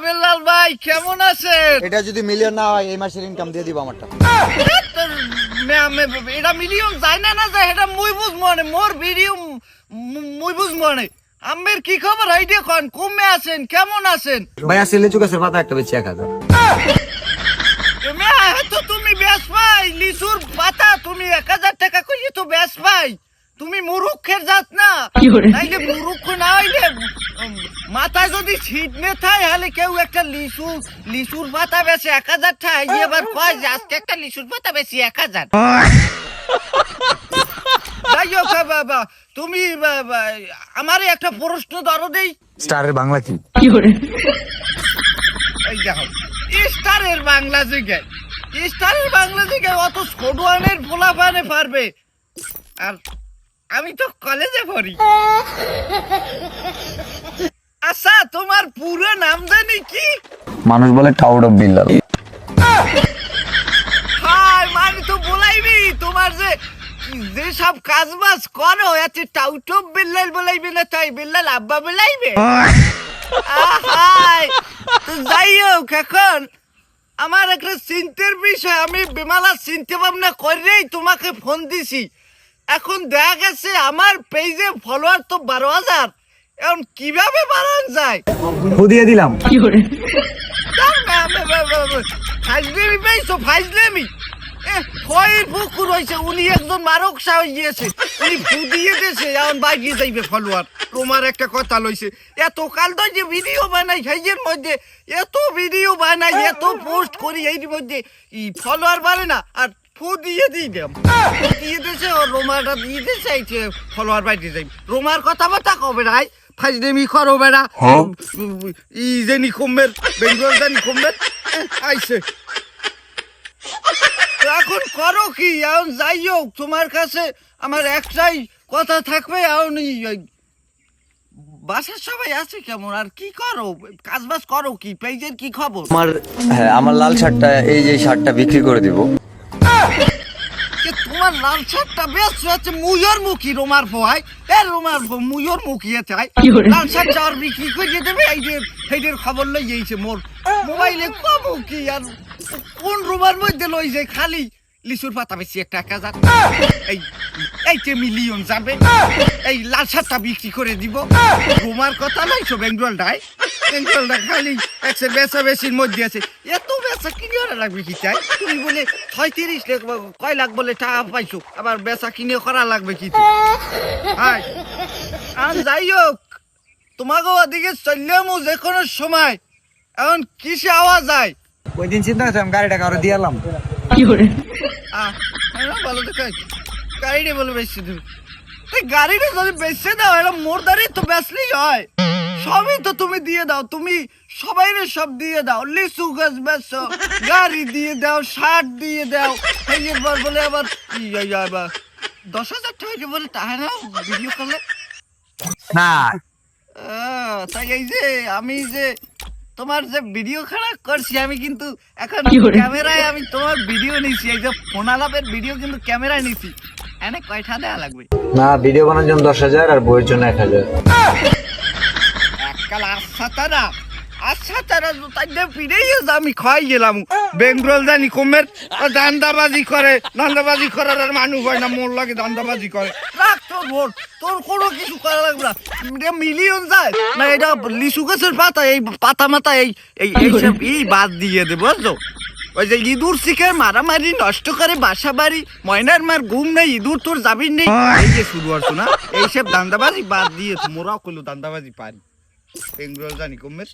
বেলাল ভাই কেমন আছেন? এটা যদি মিলিয়ন না হয় এই মাসের ইনকাম দিয়ে দিব আমারটা। এটা মিলিয়ন যায় না না যায় এটা মুই বুঝ মনে মোর ভিডিও মুই বুঝ মনে আমের কি খবর আইডিয়া কোন কমে আছেন কেমন আছেন? ভাই আসলে লিচু গাছের পাতা একটা বেচি 1000। তো তুমি বেশ ভাই লিচুর পাতা তুমি 1000 টাকা কইয়ে তো বেশ ভাই তুমি মুরুক্ষের জাত না নাইলে মুরুক্ষ না হইলে মাথায় যদি ছিট নে থাকে তাহলে কেউ একটা লিচুর পাতা বেশি 1000 টাকা এবার কয় যে আজকে একটা লিচুর পাতা বেশি 1000। যাই হোক বাবা তুমি আমারে একটা প্রশ্ন ধরো দেই স্টারের বাংলা কি? এই দেখো স্টারের বাংলা জিগে স্টারের বাংলা জিগে অত ছোটনের পোলাপানে পারবে আর আমি তো কলেজে পড়ি। আচ্ছা তোমার পুরো নাম জানি কি? মানুষ বলে টাউড অফ বিল্লাল। হাই মানে তো বলাইবি তোমার যে যে সব কাজ বাজ করো এতে টাউট অফ বিল্লাল বলাইবে না তাই বিল্লাল আব্বা বলাইবে। হাই তো যাই হোক এখন আমার একটা চিন্তার বিষয় আমি বিমালা চিন্তা ভাবনা করেই তোমাকে ফোন দিছি। এখন দেখা গেছে আমার পেজে ফলোয়ার তো 12,000 এখন কিভাবে বাড়ানো যায়? দিয়ে দিলাম। ফাইজলেমি পাইছো ফাইজলেমি ফয়ের পুকুর হয়েছে উনি একজন মারক সাহ গিয়েছে উনি ফুদিয়ে দিয়েছে এখন বাইরে যাইবে ফলোয়ার। তোমার একটা কথা লইছে এত কাল তো যে ভিডিও বানাই সাইজের মধ্যে এত ভিডিও বানাই এত পোস্ট করি এই মধ্যে ফলোয়ার বাড়ে না আর ফু দিয়ে দিই দাম দিয়ে দিয়েছে ও রোমাটা দিয়ে দিয়েছে এই ফলোয়ার বাইরে যাই রোমার কথাবার্তা কবে নাই ফাইজলেমি করো বেড়া ই জানি কমের বেঙ্গল জানি কমের আইছে এখন করো কি? এখন যাই হোক তোমার কাছে আমার একটাই কথা থাকবে এখন বাসার সবাই আছে কেমন আর কি করো কাজ বাজ করো কি পেজের কি খবর? আমার লাল শার্টটা এই যে শার্টটা বিক্রি করে দিব। তোমার লাল শার্টটা বেশ হচ্ছে মুয়র মুখী রোমার ফোয়াই এ রোমার মুয়র মুখিয়ে চাই লাল শার্ট যাওয়ার বিক্রি করে দেবে এইদের খবর লই যাইছে মোর মোবাইলে কম কি আর কোন রোমার মধ্যে লই যায় খালি লিচুর পাতা বেশি 1000 এইতে মিলিয়ন যাবে এই লাল শার্টটা বিক্রি করে দিব রোমার কথা লাইছো বেঙ্গলটায় বেঙ্গলটা খালি একশো বেচা বেশির মধ্যে আছে এত বেচা কিনে লাগবে কি চাই তুমি বলে 36 লাখ কয় লাখ বলে টাকা পাইছো আবার বেচা কিনে করা লাগবে কি? হাই আর যাই হোক তোমাকে ওদিকে চললাম যে কোনো সময় এখন কিসে আওয়াজ যায়? ওই দিন চিন্তা করছিলাম গাড়িটা কারো দিয়ালাম। ভালো তো গাড়িটা বলে বেচছে তুমি গাড়িটা যদি বেচছে দাও এটা মোর দাঁড়িয়ে তো বেচলেই হয় সবই তো তুমি দিয়ে দাও তুমি সবাই সব দিয়ে দাও লিচু গাছ বেচো গাড়ি দিয়ে দাও শার্ট দিয়ে দাও এরপর বলে আবার 10,000 টাকা বলে তাহলে না ভিডিও করলে না তাই এই যে আমি যে তোমার যে ভিডিও খারাপ করছি আমি কিন্তু এখন ক্যামেরায় আমি তোমার ভিডিও নিছি এই যে ফোন আলাপের ভিডিও কিন্তু ক্যামেরায় নিছি এনে কয়টা দেওয়া লাগবে? না ভিডিও বানানোর জন্য 10,000 আর বইয়ের জন্য 1000। এককাল আচ্ছা তারা তাই ফিরেই আমি খাই গেলাম বেঙ্গল জানি কমের দান্দাবাজি করে দান্দাবাজি করার আর মানুষ হয় না মোর লাগে দান্দাবাজি করে রাখ তোর ভোট তোর কোনো কিছু করা লাগবে না মিলিয়ন যায় না এটা লিচু গাছের পাতা এই পাতা মাতা এই বাদ দিয়ে দেবো বুঝলো ওই যে ইঁদুর শিখে মারামারি নষ্ট করে বাসা বাড়ি ময়নার মার ঘুম নেই ইঁদুর তোর যাবি নেই এই যে শুরু করছো না এইসব দান্দাবাজি বাদ দিয়ে মোরাও করলো দান্দাবাজি পারি বেঙ্গল জানি কমের